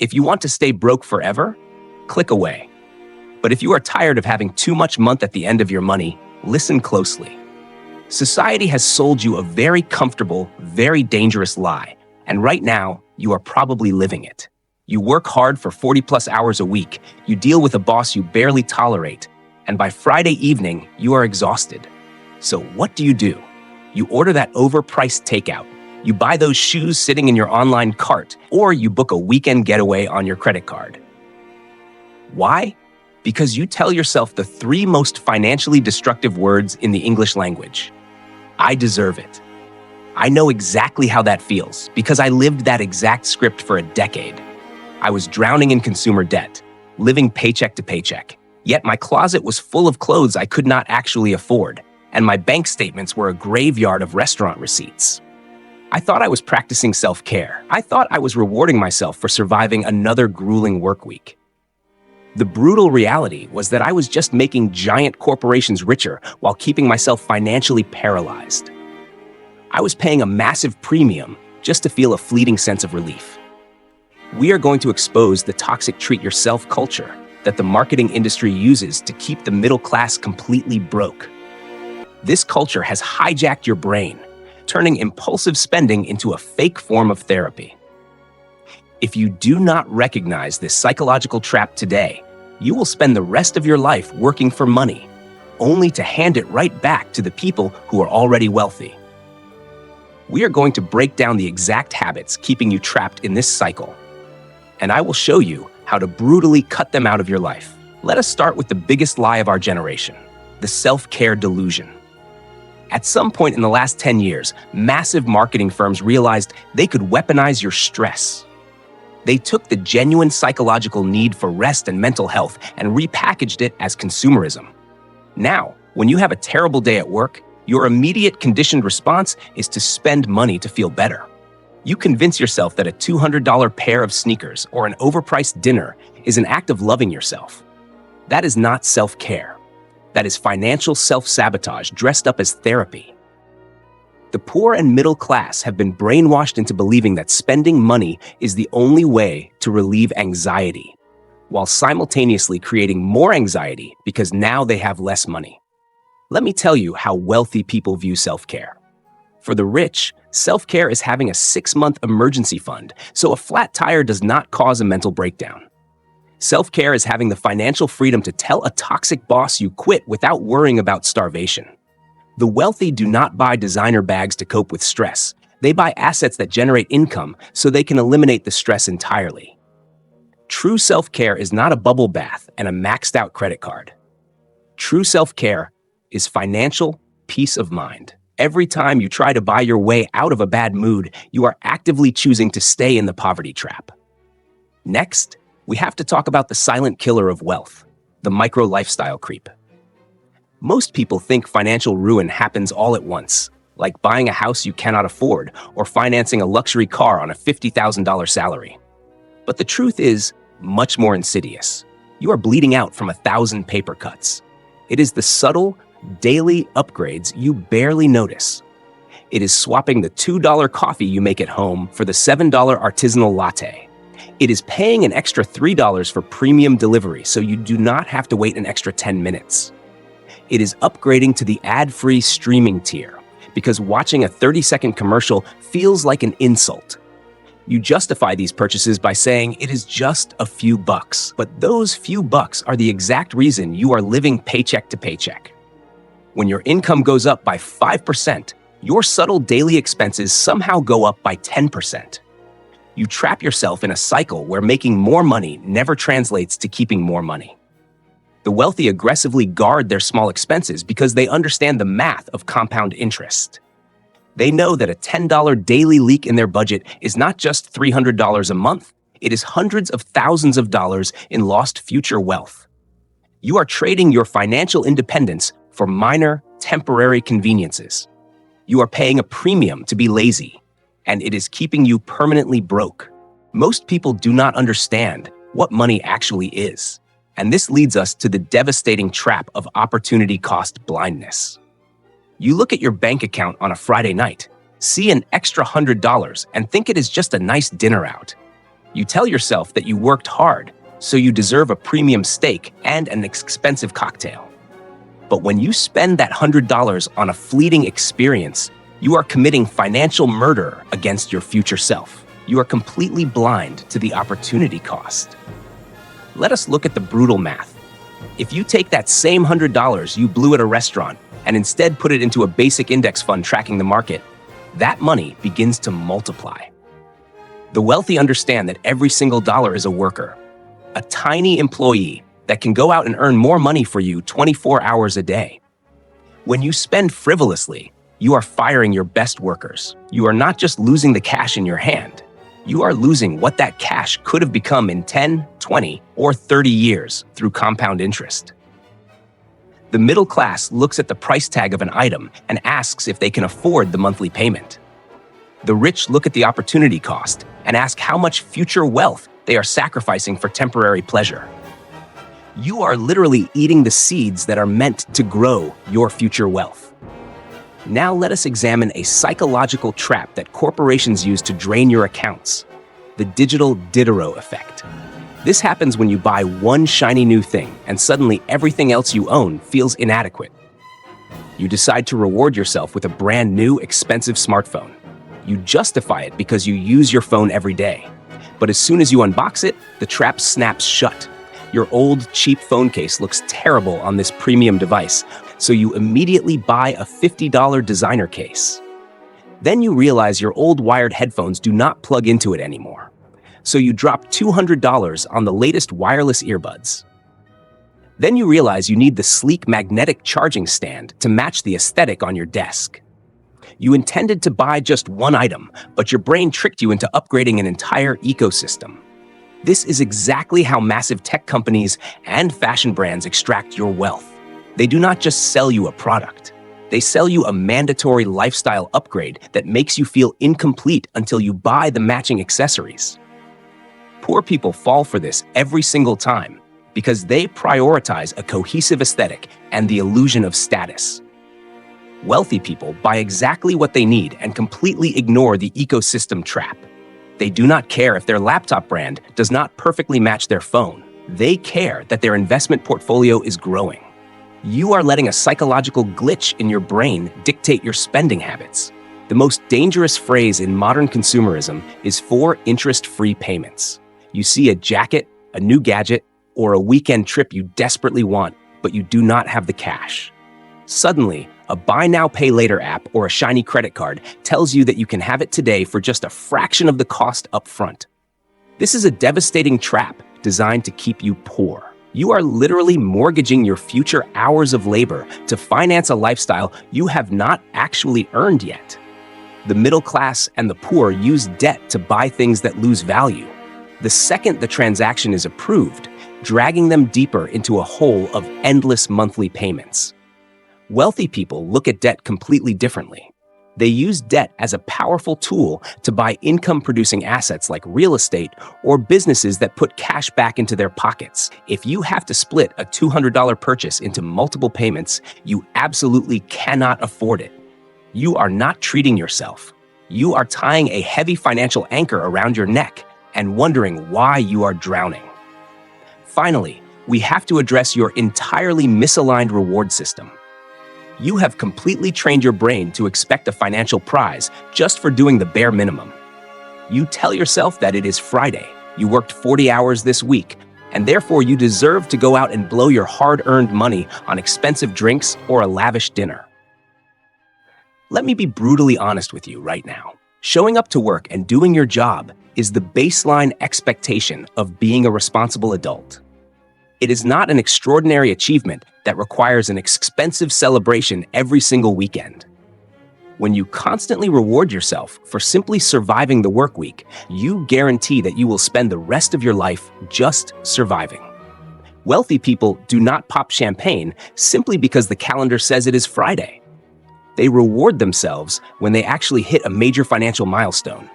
If you want to stay broke forever, click away. But if you are tired of having too much month at the end of your money, listen closely. Society has sold you a very comfortable, very dangerous lie, and right now, you are probably living it. You work hard for 40+ hours a week, you deal with a boss you barely tolerate, and by Friday evening, you are exhausted. So what do? You order that overpriced takeout, you buy those shoes sitting in your online cart, or you book a weekend getaway on your credit card. Why? Because you tell yourself the 3 most financially destructive words in the English language. I deserve it. I know exactly how that feels because I lived that exact script for a decade. I was drowning in consumer debt, living paycheck to paycheck. Yet my closet was full of clothes I could not actually afford, and my bank statements were a graveyard of restaurant receipts. I thought I was practicing self-care. I thought I was rewarding myself for surviving another grueling work week. The brutal reality was that I was just making giant corporations richer while keeping myself financially paralyzed. I was paying a massive premium just to feel a fleeting sense of relief. We are going to expose the toxic treat-yourself culture that the marketing industry uses to keep the middle class completely broke. This culture has hijacked your brain, turning impulsive spending into a fake form of therapy. If you do not recognize this psychological trap today, you will spend the rest of your life working for money, only to hand it right back to the people who are already wealthy. We are going to break down the exact habits keeping you trapped in this cycle, and I will show you how to brutally cut them out of your life. Let us start with the biggest lie of our generation, the self-care delusion. At some point in the last 10 years, massive marketing firms realized they could weaponize your stress. They took the genuine psychological need for rest and mental health and repackaged it as consumerism. Now, when you have a terrible day at work, your immediate conditioned response is to spend money to feel better. You convince yourself that a $200 pair of sneakers or an overpriced dinner is an act of loving yourself. That is not self-care. That is financial self-sabotage dressed up as therapy. The poor and middle class have been brainwashed into believing that spending money is the only way to relieve anxiety, while simultaneously creating more anxiety because now they have less money. Let me tell you how wealthy people view self-care. For the rich, self-care is having a 6-month emergency fund, so a flat tire does not cause a mental breakdown. Self-care is having the financial freedom to tell a toxic boss you quit without worrying about starvation. The wealthy do not buy designer bags to cope with stress. They buy assets that generate income so they can eliminate the stress entirely. True self-care is not a bubble bath and a maxed-out credit card. True self-care is financial peace of mind. Every time you try to buy your way out of a bad mood, you are actively choosing to stay in the poverty trap. Next, we have to talk about the silent killer of wealth, the micro-lifestyle creep. Most people think financial ruin happens all at once, like buying a house you cannot afford or financing a luxury car on a $50,000 salary. But the truth is much more insidious. You are bleeding out from 1,000 paper cuts. It is the subtle, daily upgrades you barely notice. It is swapping the $2 coffee you make at home for the $7 artisanal latte. It is paying an extra $3 for premium delivery so you do not have to wait an extra 10 minutes. It is upgrading to the ad-free streaming tier because watching a 30-second commercial feels like an insult. You justify these purchases by saying it is just a few bucks, but those few bucks are the exact reason you are living paycheck to paycheck. When your income goes up by 5%, your subtle daily expenses somehow go up by 10%. You trap yourself in a cycle where making more money never translates to keeping more money. The wealthy aggressively guard their small expenses because they understand the math of compound interest. They know that a $10 daily leak in their budget is not just $300 a month, it is hundreds of thousands of dollars in lost future wealth. You are trading your financial independence for minor, temporary conveniences. You are paying a premium to be lazy, and it is keeping you permanently broke. Most people do not understand what money actually is. And this leads us to the devastating trap of opportunity cost blindness. You look at your bank account on a Friday night, see an extra $100, and think it is just a nice dinner out. You tell yourself that you worked hard, so you deserve a premium steak and an expensive cocktail. But when you spend that $100 on a fleeting experience, you are committing financial murder against your future self. You are completely blind to the opportunity cost. Let us look at the brutal math. If you take that same $100 you blew at a restaurant and instead put it into a basic index fund tracking the market, that money begins to multiply. The wealthy understand that every single dollar is a worker, a tiny employee that can go out and earn more money for you 24 hours a day. When you spend frivolously, you are firing your best workers. You are not just losing the cash in your hand. You are losing what that cash could have become in 10, 20, or 30 years through compound interest. The middle class looks at the price tag of an item and asks if they can afford the monthly payment. The rich look at the opportunity cost and ask how much future wealth they are sacrificing for temporary pleasure. You are literally eating the seeds that are meant to grow your future wealth. Now let us examine a psychological trap that corporations use to drain your accounts: the digital Diderot effect. This happens when you buy one shiny new thing and suddenly everything else you own feels inadequate. You decide to reward yourself with a brand new expensive smartphone. You justify it because you use your phone every day. But as soon as you unbox it, the trap snaps shut. Your old, cheap phone case looks terrible on this premium device, so you immediately buy a $50 designer case. Then you realize your old wired headphones do not plug into it anymore, so you drop $200 on the latest wireless earbuds. Then you realize you need the sleek magnetic charging stand to match the aesthetic on your desk. You intended to buy just one item, but your brain tricked you into upgrading an entire ecosystem. This is exactly how massive tech companies and fashion brands extract your wealth. They do not just sell you a product. They sell you a mandatory lifestyle upgrade that makes you feel incomplete until you buy the matching accessories. Poor people fall for this every single time because they prioritize a cohesive aesthetic and the illusion of status. Wealthy people buy exactly what they need and completely ignore the ecosystem trap. They do not care if their laptop brand does not perfectly match their phone. They care that their investment portfolio is growing. You are letting a psychological glitch in your brain dictate your spending habits. The most dangerous phrase in modern consumerism is for interest-free payments. You see a jacket, a new gadget, or a weekend trip you desperately want, but you do not have the cash. Suddenly, a buy now, pay later app or a shiny credit card tells you that you can have it today for just a fraction of the cost up front. This is a devastating trap designed to keep you poor. You are literally mortgaging your future hours of labor to finance a lifestyle you have not actually earned yet. The middle class and the poor use debt to buy things that lose value. The second the transaction is approved, dragging them deeper into a hole of endless monthly payments. Wealthy people look at debt completely differently. They use debt as a powerful tool to buy income-producing assets like real estate or businesses that put cash back into their pockets. If you have to split a $200 purchase into multiple payments, you absolutely cannot afford it. You are not treating yourself. You are tying a heavy financial anchor around your neck and wondering why you are drowning. Finally, we have to address your entirely misaligned reward system. You have completely trained your brain to expect a financial prize just for doing the bare minimum. You tell yourself that it is Friday, you worked 40 hours this week, and therefore you deserve to go out and blow your hard-earned money on expensive drinks or a lavish dinner. Let me be brutally honest with you right now. Showing up to work and doing your job is the baseline expectation of being a responsible adult. It is not an extraordinary achievement that requires an expensive celebration every single weekend. When you constantly reward yourself for simply surviving the work week, you guarantee that you will spend the rest of your life just surviving. Wealthy people do not pop champagne simply because the calendar says it is Friday. They reward themselves when they actually hit a major financial milestone,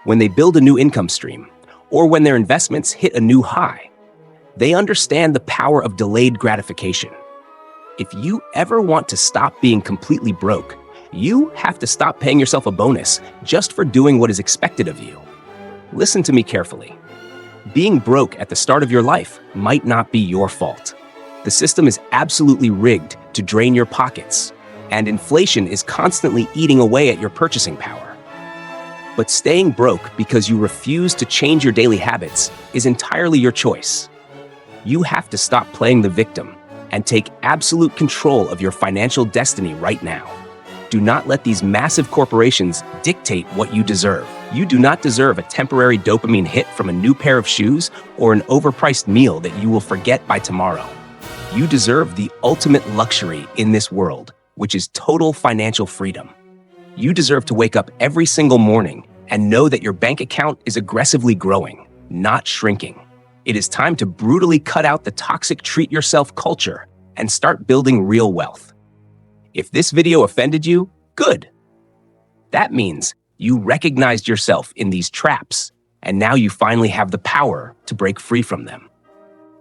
when they build a new income stream, or when their investments hit a new high. They understand the power of delayed gratification. If you ever want to stop being completely broke, you have to stop paying yourself a bonus just for doing what is expected of you. Listen to me carefully. Being broke at the start of your life might not be your fault. The system is absolutely rigged to drain your pockets, and inflation is constantly eating away at your purchasing power. But staying broke because you refuse to change your daily habits is entirely your choice. You have to stop playing the victim and take absolute control of your financial destiny right now. Do not let these massive corporations dictate what you deserve. You do not deserve a temporary dopamine hit from a new pair of shoes or an overpriced meal that you will forget by tomorrow. You deserve the ultimate luxury in this world, which is total financial freedom. You deserve to wake up every single morning and know that your bank account is aggressively growing, not shrinking. It is time to brutally cut out the toxic treat-yourself culture and start building real wealth. If this video offended you, good. That means you recognized yourself in these traps, and now you finally have the power to break free from them.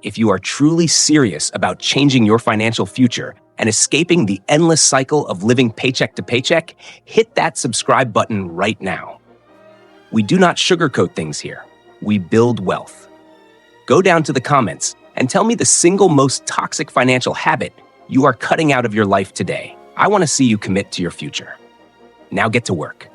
If you are truly serious about changing your financial future and escaping the endless cycle of living paycheck to paycheck, hit that subscribe button right now. We do not sugarcoat things here. We build wealth. Go down to the comments and tell me the single most toxic financial habit you are cutting out of your life today. I want to see you commit to your future. Now get to work.